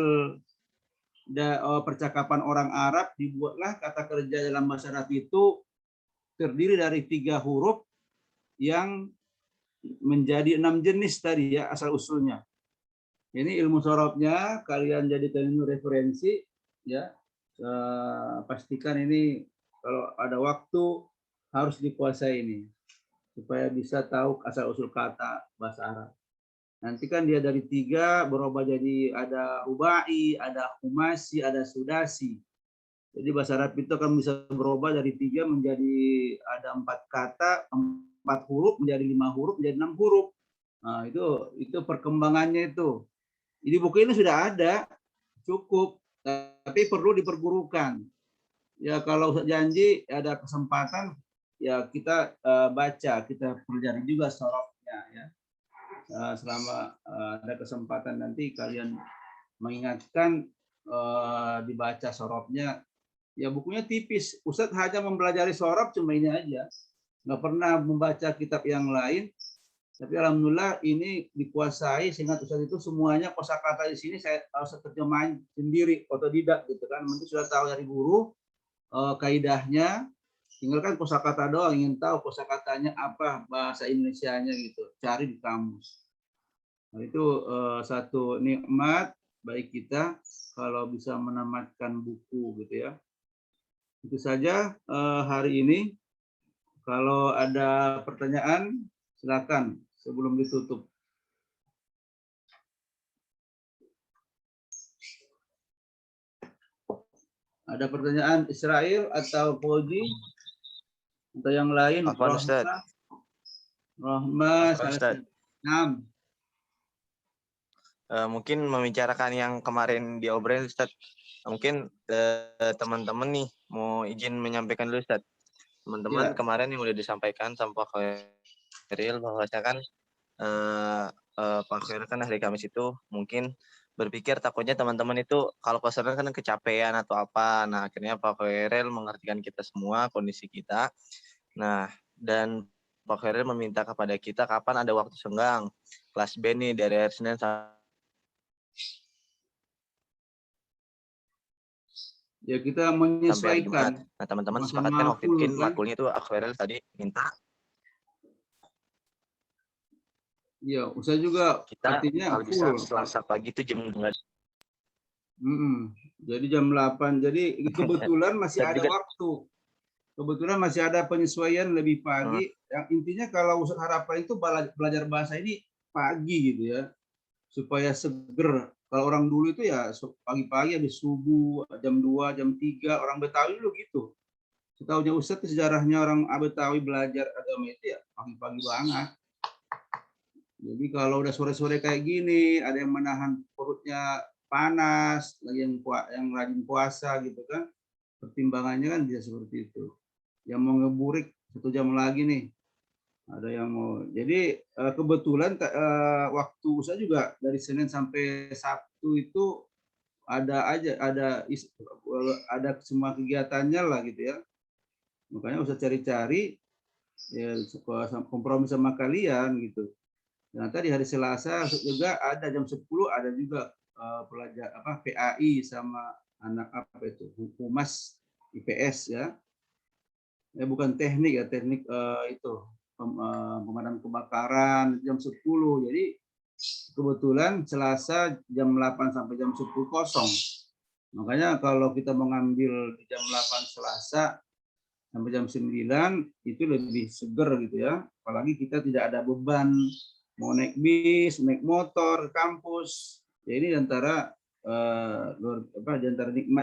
percakapan orang Arab. Dibuatlah kata kerja dalam bahasa Arab itu terdiri dari 3 huruf yang menjadi 6 jenis tadi ya asal usulnya. Ini ilmu sorobnya, kalian jadikan ini referensi, ya. Pastikan ini kalau ada waktu harus dikuasai ini, supaya bisa tahu asal usul kata bahasa Arab. Nanti kan dia dari 3 berubah jadi ada rubai, ada humasi, ada sudasi. Jadi bahasa Arab itu akan bisa berubah dari 3 menjadi ada 4 kata, 4 huruf menjadi 5 huruf, menjadi 6 huruf. Nah, itu perkembangannya itu. Jadi buku ini sudah ada, cukup, tapi perlu dipergurukan. Ya kalau janji ada kesempatan, ya kita baca, kita pelajari juga sorofnya, ya. Selama ada kesempatan nanti kalian mengingatkan dibaca sorofnya. Ya bukunya tipis. Ustadz hanya mempelajari sorof cuma ini aja. Nggak pernah membaca kitab yang lain. Tapi alhamdulillah ini dikuasai sehingga Ustadz itu semuanya kosakata di sini saya harus terjemahin sendiri, otodidak gitu kan. Nanti sudah tahu dari guru kaidahnya, tinggal kan kosakata doang, ingin tahu kosakatanya apa bahasa Indonesianya gitu, cari di kamus. Nah, itu satu nikmat baik kita kalau bisa menamatkan buku gitu ya. Itu saja hari ini. Kalau ada pertanyaan silakan sebelum ditutup. Ada pertanyaan Israel atau Koji atau yang lain? Rahma, mungkin membicarakan yang kemarin diobrolin Ustaz. Mungkin teman-teman nih mau izin menyampaikan dulu Ustaz. Teman-teman kemarin yang udah disampaikan sama Pak Khairil bahwasanya kan Pak Khairil kan hari Kamis itu mungkin berpikir takutnya teman-teman itu kalau kosan kan kecapean atau apa. Nah, akhirnya Pak Khairil mengertikan kita semua kondisi kita. Nah, dan Pak Khairil meminta kepada kita kapan ada waktu senggang kelas B nih dari hari Senin ya kita menyesuaikan. Nah, teman-teman sepakatkan waktu itu makulnya itu Khairil tadi minta. Iya, usah juga kita artinya kalau bisa Selasa pagi itu jam 2. Jadi jam 8. Jadi kebetulan masih ada waktu. Kebetulan masih ada penyesuaian lebih pagi. Yang intinya kalau Ustadz Harapan itu belajar bahasa ini pagi gitu ya. Supaya seger. Kalau orang dulu itu ya pagi-pagi habis subuh, jam 2, jam 3, orang Betawi dulu gitu. Setahunya Ustadz sejarahnya orang Betawi belajar agama itu ya pagi-pagi banget. Jadi kalau udah sore-sore kayak gini, ada yang menahan perutnya panas, lagi yang rajin puasa gitu kan. Pertimbangannya kan bisa seperti itu. Yang mau ngeburik 1 jam lagi nih. Ada yang mau. Jadi kebetulan waktu saya juga dari Senin sampai Sabtu itu ada semua kegiatannya lah gitu ya. Makanya usah cari-cari ya kompromi sama kalian gitu. Dan tadi hari Selasa juga ada jam 10 ada juga pelajar PAI sama anak apa itu humas IPS ya. Ya bukan teknik ya, teknik itu pemadam kebakaran jam 10. Jadi kebetulan Selasa jam 8 sampai jam 10 kosong. Makanya kalau kita mengambil di jam 8 Selasa sampai jam 9 itu lebih seger gitu ya. Apalagi kita tidak ada beban mau naik bis, naik motor ke kampus. Ya ini antara nikmat